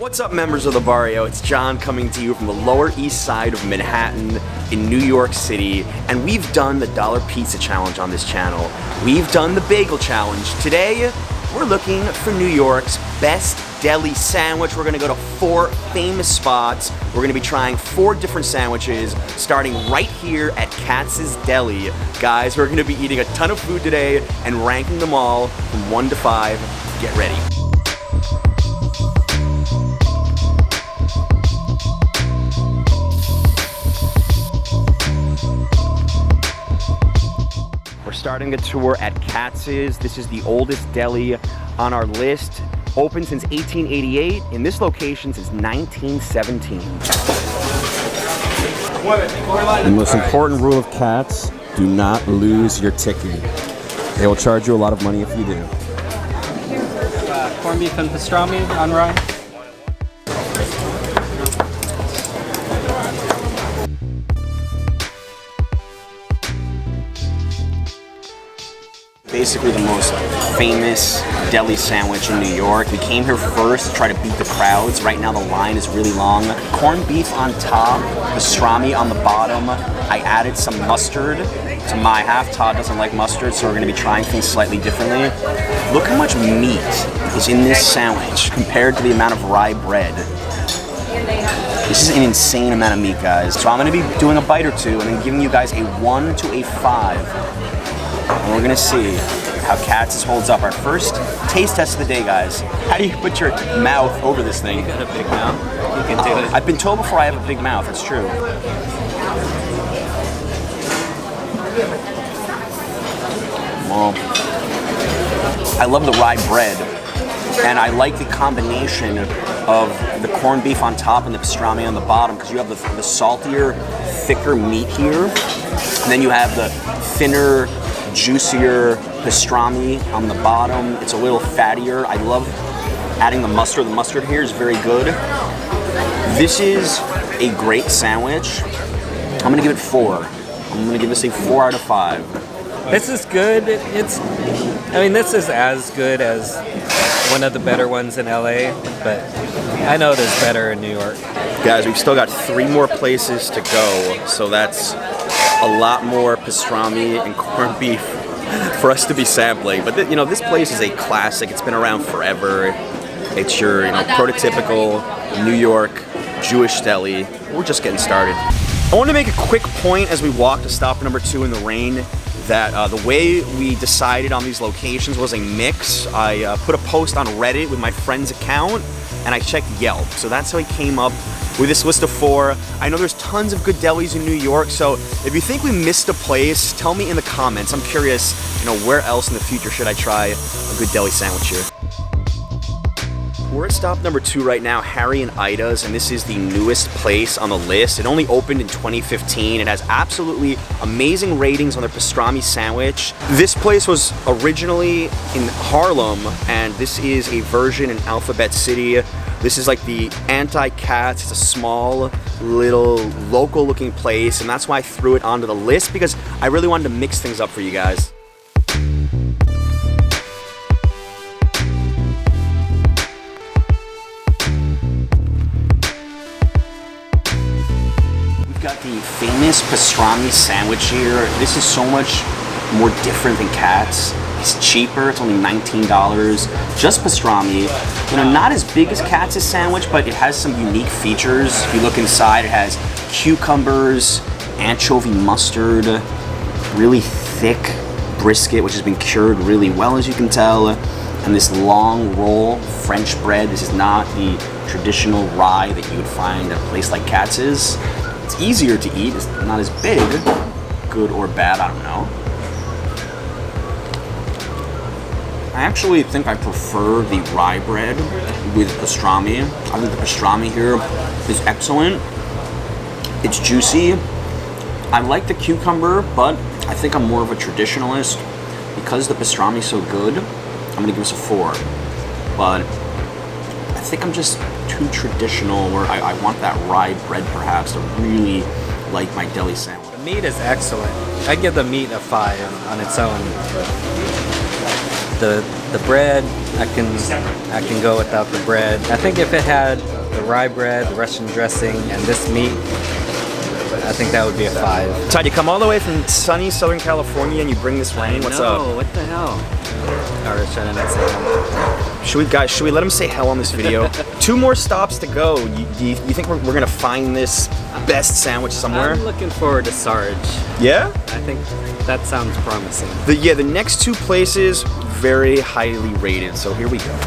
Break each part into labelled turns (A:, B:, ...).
A: What's up, members of the Barrio? It's John coming to you from the Lower East Side of Manhattan in New York City, and we've done the Dollar Pizza Challenge on this channel. We've done the Bagel Challenge. Today, we're looking for New York's best deli sandwich. We're gonna go to 4 famous spots. We're gonna be trying 4 different sandwiches, starting right here at Katz's Deli. Guys, we're gonna be eating a ton of food today and ranking them all from 1 to 5. Get ready. We're starting a tour at Katz's. This is the oldest deli on our list. Open since 1888, in this location since 1917. The most important rule of Katz, do not lose your ticket. They will charge you a lot of money if you do.
B: Corned beef and pastrami on rye.
A: Basically the most famous deli sandwich in New York. We came here first to try to beat the crowds. Right now the line is really long. Corned beef on top, pastrami on the bottom. I added some mustard to my half. Todd doesn't like mustard, so we're gonna be trying things slightly differently. Look how much meat is in this sandwich compared to the amount of rye bread. This is an insane amount of meat, guys. So I'm gonna be doing a bite or two and then giving you guys a 1 to a 5. And we're gonna see how Katz's holds up. Our first taste test of the day, guys. How do you put your mouth over this thing?
B: You got a big mouth. You can do it.
A: I've been told before I have a big mouth, it's true. Well, I love the rye bread, and I like the combination of the corned beef on top and the pastrami on the bottom, because you have the saltier, thicker meat here, and then you have the thinner, juicier pastrami on the bottom. It's a little fattier. I love adding the mustard. The mustard here is very good. This is a great sandwich. I'm gonna give it 4. I'm gonna give this a 4 out of 5.
B: This is good. This is as good as one of the better ones in LA, but I know there's better in New York.
A: Guys, we've still got 3 more places to go, so that's a lot more pastrami and corned beef for us to be sampling. But this place is a classic. It's been around forever. It's your prototypical New York Jewish deli. We're just getting started. I want to make a quick point as we walk to stop number 2 in the rain that the way we decided on these locations was a mix. I put a post on Reddit with my friend's account and I checked Yelp. So that's how I came up with this list of 4. I know there's tons of good delis in New York, so if you think we missed a place, tell me in the comments. I'm curious, where else in the future should I try a good deli sandwich here? We're at stop number 2 right now, Harry and Ida's, and this is the newest place on the list. It only opened in 2015. It has absolutely amazing ratings on their pastrami sandwich. This place was originally in Harlem, and this is a version in Alphabet City. This is like the anti-Katz. It's a small, little, local-looking place, and that's why I threw it onto the list, because I really wanted to mix things up for you guys. We've got the famous pastrami sandwich here. This is so much more different than Katz. It's cheaper, it's only $19. Just pastrami. Not as big as Katz's sandwich, but it has some unique features. If you look inside, it has cucumbers, anchovy mustard, really thick brisket, which has been cured really well, as you can tell, and this long roll French bread. This is not the traditional rye that you would find at a place like Katz's. It's easier to eat, it's not as big. Good or bad, I don't know. I actually think I prefer the rye bread with pastrami. I think the pastrami here is excellent. It's juicy. I like the cucumber, but I think I'm more of a traditionalist. Because the pastrami is so good, I'm gonna give this a 4. But I think I'm just too traditional, where I want that rye bread perhaps to really like my deli sandwich.
B: The meat is excellent. I'd give the meat a 5 on its own. The The bread, I can go without the bread. I think if it had the rye bread, the Russian dressing, and this meat, I think that would be a 5.
A: Todd, you come all the way from sunny Southern California and you bring this rain. What's up?
B: What the hell? I was trying to not say hell.
A: Should we let him say hell on this video? 2 more stops to go. You think we're gonna find this best sandwich somewhere?
B: I'm looking forward to Sarge.
A: Yeah?
B: I think that sounds promising.
A: The next 2 places, very highly rated. So here we go.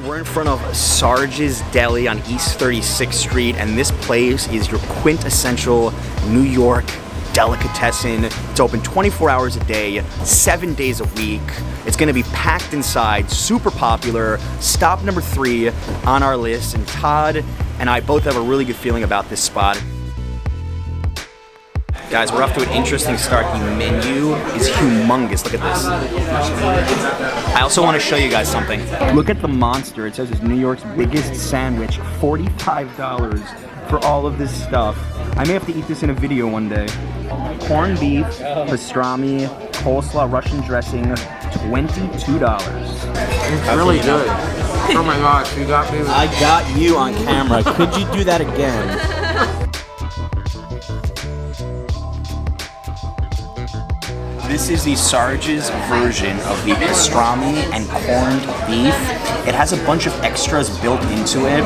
A: We're in front of Sarge's Deli on East 36th Street, and this place is your quintessential New York delicatessen. It's open 24 hours a day, 7 days a week. It's gonna be packed inside, super popular. Stop number 3 on our list, and Todd and I both have a really good feeling about this spot. Guys, we're off to an interesting start. The menu is humongous. Look at this. I also want to show you guys something. Look at the monster. It says it's New York's biggest sandwich. $45 for all of this stuff. I may have to eat this in a video one day. Corned beef, pastrami, coleslaw, Russian dressing, $22.
C: It's really good. Oh my gosh, you got me.
A: I got you on camera. Could you do that again? This is the Sarge's version of the pastrami and corned beef. It has a bunch of extras built into it.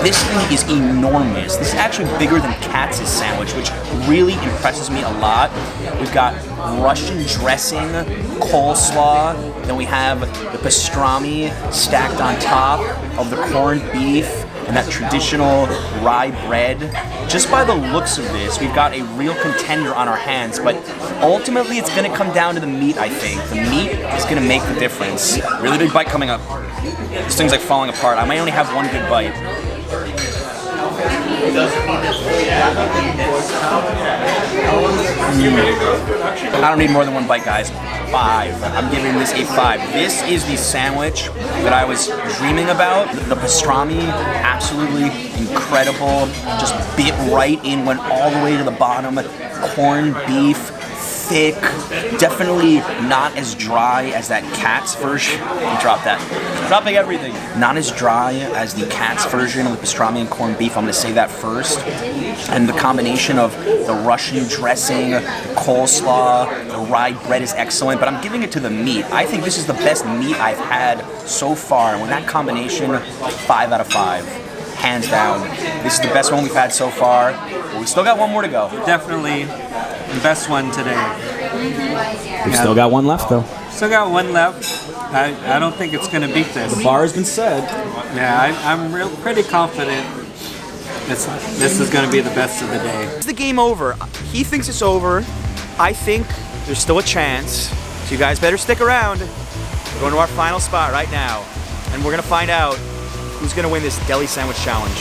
A: This thing is enormous. This is actually bigger than Katz's sandwich, which really impresses me a lot. We've got Russian dressing, coleslaw, then we have the pastrami stacked on top of the corned beef and that traditional rye bread. Just by the looks of this, we've got a real contender on our hands, but ultimately it's gonna come down to the meat, I think. The meat is gonna make the difference. Really big bite coming up. This thing's like falling apart. I might only have one good bite. I don't need more than one bite, guys. 5. I'm giving this a 5. This is the sandwich that I was dreaming about. The pastrami, absolutely incredible. Just bit right in, went all the way to the bottom. Corned beef, thick, definitely not as dry as that Katz version. Drop that. Dropping everything. Not as dry as the Katz version of the pastrami and corned beef. I'm gonna say that first. And the combination of the Russian dressing, the coleslaw, the rye bread is excellent, but I'm giving it to the meat. I think this is the best meat I've had so far. And with that combination, 5 out of 5. Hands down. This is the best one we've had so far. But we still got one more to go.
B: Definitely the best one today.
A: We've still got one left, though.
B: Still got one left. I don't think it's going to beat this.
A: The bar has been said.
B: Yeah, I'm pretty confident this is going to be the best of the day.
A: Is the game over? He thinks it's over. I think there's still a chance. So you guys better stick around. We're going to our final spot right now, and we're going to find out who's going to win this deli sandwich challenge.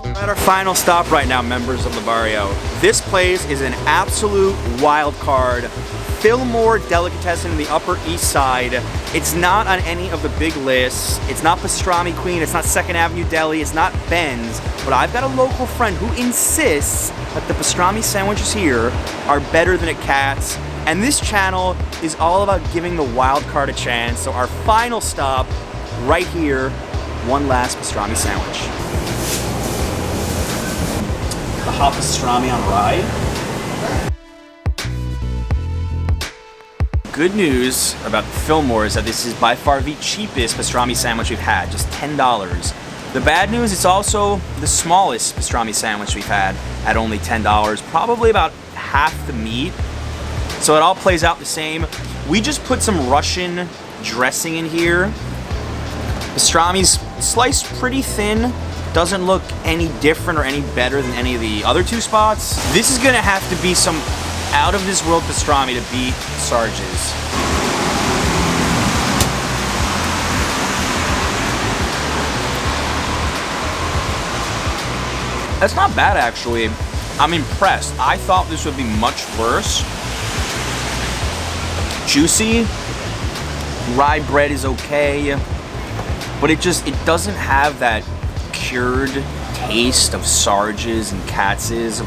A: We're at our final stop right now, members of the Barrio. This place is an absolute wild card. Fillmore Delicatessen in the Upper East Side. It's not on any of the big lists. It's not Pastrami Queen, it's not 2nd Avenue Deli, it's not Ben's, but I've got a local friend who insists that the pastrami sandwiches here are better than at Katz, and this channel is all about giving the wild card a chance, so our final stop right here, one last pastrami sandwich. The hot pastrami on rye. Good news about Fillmore is that this is by far the cheapest pastrami sandwich we've had, just $10. The bad news, it's also the smallest pastrami sandwich we've had at only $10, probably about half the meat. So it all plays out the same. We just put some Russian dressing in here. Pastrami's sliced pretty thin, doesn't look any different or any better than any of the other 2 spots. This is gonna have to be some out of this world pastrami to beat Sarge's. That's not bad, actually. I'm impressed. I thought this would be much worse. Juicy. Rye bread is okay, but it doesn't have that cured taste of Sarge's and Katz's.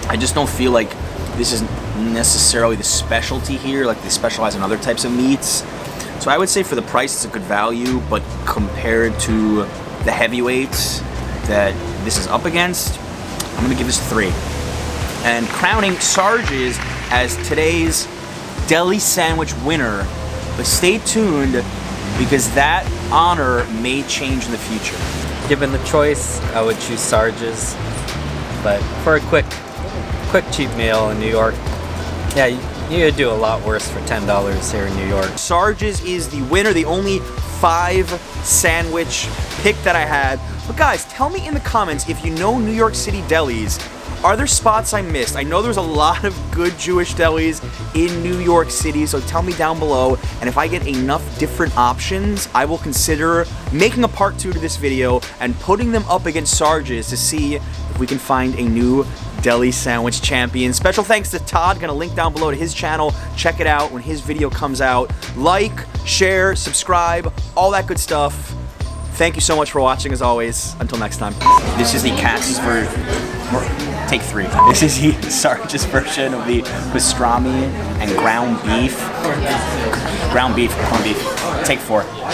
A: I just don't feel like this is necessarily the specialty here, like they specialize in other types of meats. So I would say for the price, it's a good value, but compared to the heavyweights that this is up against, I'm gonna give this a 3. And crowning Sarge's as today's deli sandwich winner, but stay tuned because that honor may change in the future.
B: Given the choice, I would choose Sarge's, but for a quick cheap meal in New York, yeah, you could do a lot worse for $10 here in New York.
A: Sarge's is the winner, the only 5 sandwich pick that I had. But guys, tell me in the comments if you know New York City delis. Are there spots I missed? I know there's a lot of good Jewish delis in New York City, so tell me down below. And if I get enough different options, I will consider making a part 2 to this video and putting them up against Sarge's to see if we can find a new deli sandwich champion. Special thanks to Todd. Gonna link down below to his channel. Check it out when his video comes out. Like, share, subscribe, all that good stuff. Thank you so much for watching as always. Until next time. This is the Katz's for take 3. This is the Sarge's version of the pastrami and ground beef. Corned beef. Take 4.